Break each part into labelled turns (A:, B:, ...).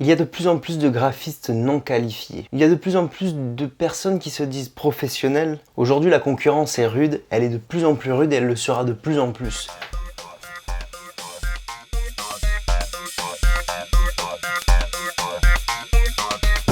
A: Il y a de plus en plus de graphistes non qualifiés. Il y a de plus en plus de personnes qui se disent professionnelles. Aujourd'hui, la concurrence est rude, elle est de plus en plus rude et elle le sera de plus en plus.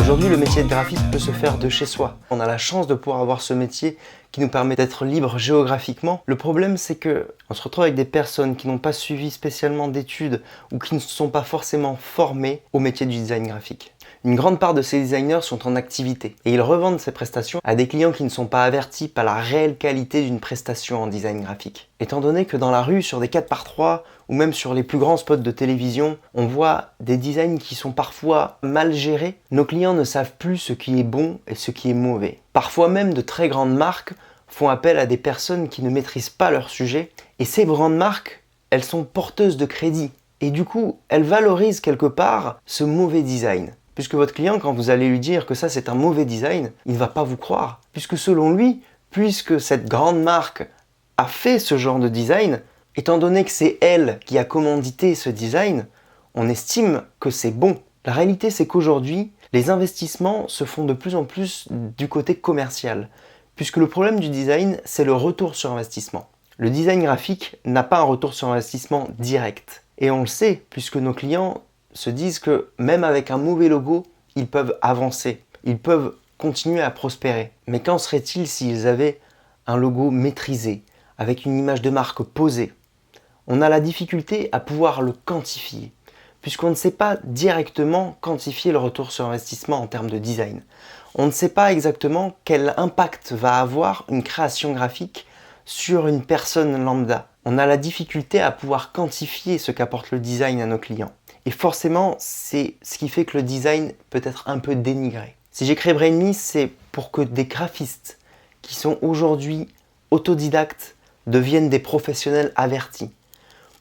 A: Aujourd'hui, le métier de graphiste peut se faire de chez soi. On a la chance de pouvoir avoir ce métier qui nous permet d'être libre géographiquement. Le problème, c'est que on se retrouve avec des personnes qui n'ont pas suivi spécialement d'études ou qui ne sont pas forcément formées au métier du design graphique. Une grande part de ces designers sont en activité et ils revendent ces prestations à des clients qui ne sont pas avertis par la réelle qualité d'une prestation en design graphique. Étant donné que dans la rue, sur des 4x3 ou même sur les plus grands spots de télévision, on voit des designs qui sont parfois mal gérés, nos clients ne savent plus ce qui est bon et ce qui est mauvais. Parfois même de très grandes marques font appel à des personnes qui ne maîtrisent pas leur sujet et ces grandes marques, elles sont porteuses de crédit et du coup, elles valorisent quelque part ce mauvais design. Puisque votre client, quand vous allez lui dire que ça c'est un mauvais design, il ne va pas vous croire. Puisque selon lui, puisque cette grande marque a fait ce genre de design, étant donné que c'est elle qui a commandité ce design, on estime que c'est bon. La réalité c'est qu'aujourd'hui, les investissements se font de plus en plus du côté commercial. Puisque le problème du design, c'est le retour sur investissement. Le design graphique n'a pas un retour sur investissement direct. Et on le sait, puisque nos clients se disent que même avec un mauvais logo, ils peuvent avancer, ils peuvent continuer à prospérer. Mais qu'en serait-il s'ils avaient un logo maîtrisé, avec une image de marque posée? On a la difficulté à pouvoir le quantifier, puisqu'on ne sait pas directement quantifier le retour sur investissement en termes de design. On ne sait pas exactement quel impact va avoir une création graphique sur une personne lambda. On a la difficulté à pouvoir quantifier ce qu'apporte le design à nos clients. Et forcément, c'est ce qui fait que le design peut être un peu dénigré. Si j'ai créé Brainme, c'est pour que des graphistes qui sont aujourd'hui autodidactes deviennent des professionnels avertis.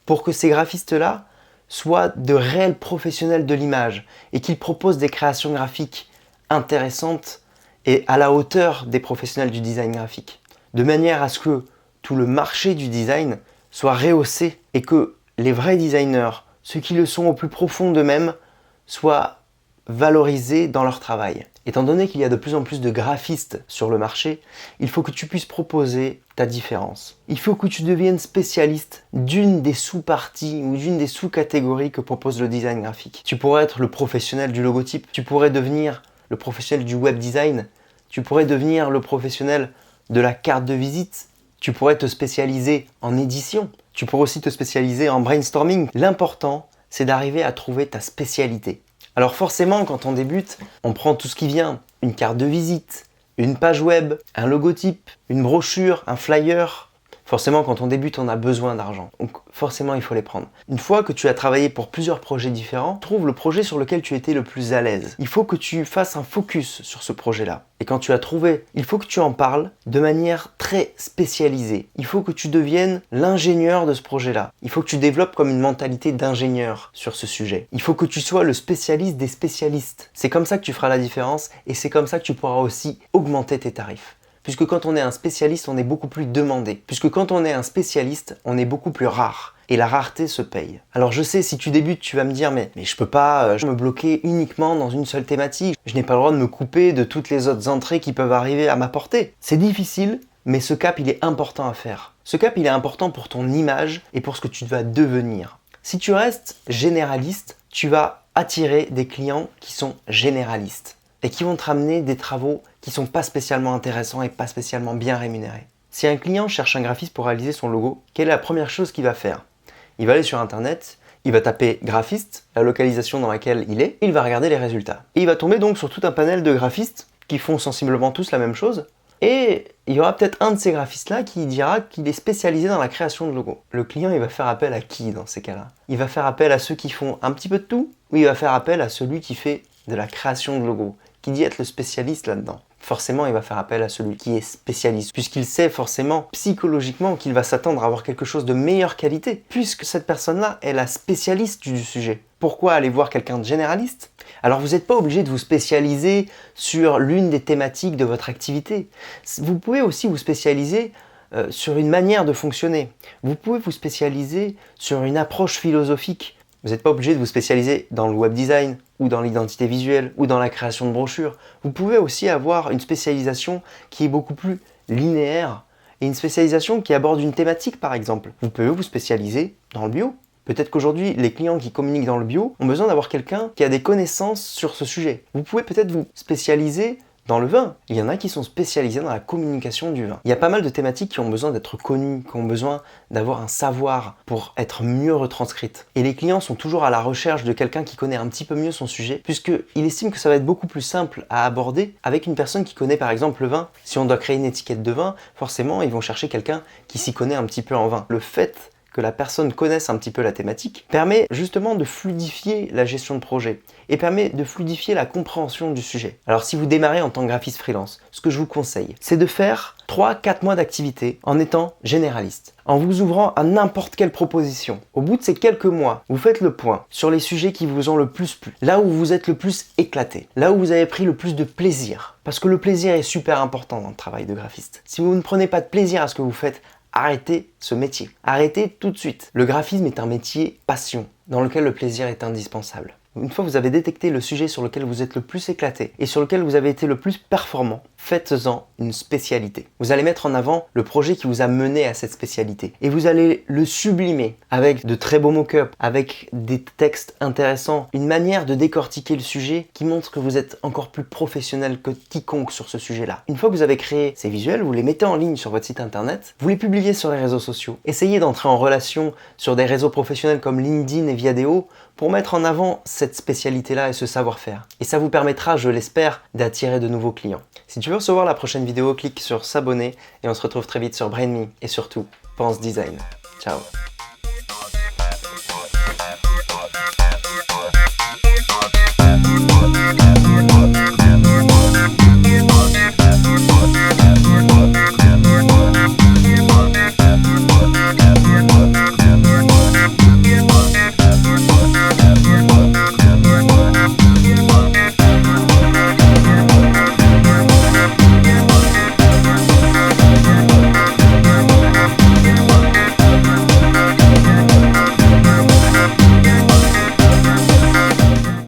A: Pour que ces graphistes-là soient de réels professionnels de l'image et qu'ils proposent des créations graphiques intéressantes et à la hauteur des professionnels du design graphique. De manière à ce que tout le marché du design soit rehaussé et que les vrais designers, ceux qui le sont au plus profond d'eux-mêmes, soient valorisés dans leur travail. Étant donné qu'il y a de plus en plus de graphistes sur le marché, il faut que tu puisses proposer ta différence. Il faut que tu deviennes spécialiste d'une des sous-parties ou d'une des sous-catégories que propose le design graphique. Tu pourrais être le professionnel du logotype, tu pourrais devenir le professionnel du web design, tu pourrais devenir le professionnel de la carte de visite, tu pourrais te spécialiser en édition, tu pourrais aussi te spécialiser en brainstorming. L'important, c'est d'arriver à trouver ta spécialité. Alors forcément, quand on débute, on prend tout ce qui vient. Une carte de visite, une page web, un logotype, une brochure, un flyer. Forcément, quand on débute, on a besoin d'argent. Donc forcément, il faut les prendre. Une fois que tu as travaillé pour plusieurs projets différents, trouve le projet sur lequel tu étais le plus à l'aise. Il faut que tu fasses un focus sur ce projet-là. Et quand tu as trouvé, il faut que tu en parles de manière très spécialisée. Il faut que tu deviennes l'ingénieur de ce projet-là. Il faut que tu développes comme une mentalité d'ingénieur sur ce sujet. Il faut que tu sois le spécialiste des spécialistes. C'est comme ça que tu feras la différence et c'est comme ça que tu pourras aussi augmenter tes tarifs. Puisque quand on est un spécialiste, on est beaucoup plus demandé. Puisque quand on est un spécialiste, on est beaucoup plus rare. Et la rareté se paye. Alors je sais, si tu débutes, tu vas me dire mais je peux pas me bloquer uniquement dans une seule thématique. Je n'ai pas le droit de me couper de toutes les autres entrées qui peuvent arriver à ma portée. C'est difficile, mais ce cap, il est important à faire. Ce cap, il est important pour ton image et pour ce que tu vas devenir. Si tu restes généraliste, tu vas attirer des clients qui sont généralistes et qui vont te ramener des travaux qui sont pas spécialement intéressants et pas spécialement bien rémunérés. Si un client cherche un graphiste pour réaliser son logo, quelle est la première chose qu'il va faire? Il va aller sur internet, il va taper graphiste, la localisation dans laquelle il est, et il va regarder les résultats. Et il va tomber donc sur tout un panel de graphistes qui font sensiblement tous la même chose, et il y aura peut-être un de ces graphistes-là qui dira qu'il est spécialisé dans la création de logos. Le client, il va faire appel à qui dans ces cas-là? Il va faire appel à ceux qui font un petit peu de tout, ou il va faire appel à celui qui fait de la création de logos? Qui dit être le spécialiste là-dedans? Forcément, il va faire appel à celui qui est spécialiste, puisqu'il sait forcément psychologiquement qu'il va s'attendre à avoir quelque chose de meilleure qualité, puisque cette personne-là est la spécialiste du sujet. Pourquoi aller voir quelqu'un de généraliste? Alors vous n'êtes pas obligé de vous spécialiser sur l'une des thématiques de votre activité. Vous pouvez aussi vous spécialiser sur une manière de fonctionner. Vous pouvez vous spécialiser sur une approche philosophique. Vous n'êtes pas obligé de vous spécialiser dans le web design ou dans l'identité visuelle ou dans la création de brochures. Vous pouvez aussi avoir une spécialisation qui est beaucoup plus linéaire et une spécialisation qui aborde une thématique par exemple. Vous pouvez vous spécialiser dans le bio. Peut-être qu'aujourd'hui, les clients qui communiquent dans le bio ont besoin d'avoir quelqu'un qui a des connaissances sur ce sujet. Vous pouvez peut-être vous spécialiser dans le vin. Il y en a qui sont spécialisés dans la communication du vin. Il y a pas mal de thématiques qui ont besoin d'être connues, qui ont besoin d'avoir un savoir pour être mieux retranscrites. Et les clients sont toujours à la recherche de quelqu'un qui connaît un petit peu mieux son sujet, puisqu'ils estiment que ça va être beaucoup plus simple à aborder avec une personne qui connaît par exemple le vin. Si on doit créer une étiquette de vin, forcément, ils vont chercher quelqu'un qui s'y connaît un petit peu en vin. Le fait que la personne connaisse un petit peu la thématique, permet justement de fluidifier la gestion de projet et permet de fluidifier la compréhension du sujet. Alors si vous démarrez en tant que graphiste freelance, ce que je vous conseille, c'est de faire 3-4 mois d'activité en étant généraliste, en vous ouvrant à n'importe quelle proposition. Au bout de ces quelques mois, vous faites le point sur les sujets qui vous ont le plus plu, là où vous êtes le plus éclaté, là où vous avez pris le plus de plaisir. Parce que le plaisir est super important dans le travail de graphiste. Si vous ne prenez pas de plaisir à ce que vous faites, arrêtez ce métier. Arrêtez tout de suite. Le graphisme est un métier passion, dans lequel le plaisir est indispensable. Une fois que vous avez détecté le sujet sur lequel vous êtes le plus éclaté et sur lequel vous avez été le plus performant, faites-en une spécialité. Vous allez mettre en avant le projet qui vous a mené à cette spécialité et vous allez le sublimer avec de très beaux mock-ups, avec des textes intéressants, une manière de décortiquer le sujet qui montre que vous êtes encore plus professionnel que quiconque sur ce sujet-là. Une fois que vous avez créé ces visuels, vous les mettez en ligne sur votre site internet, vous les publiez sur les réseaux sociaux. Essayez d'entrer en relation sur des réseaux professionnels comme LinkedIn et Viadeo pour mettre en avant cette spécialité-là et ce savoir-faire. Et ça vous permettra, je l'espère, d'attirer de nouveaux clients. Si tu veux recevoir la prochaine vidéo, clique sur s'abonner et on se retrouve très vite sur Brain Me et surtout, pense design. Ciao.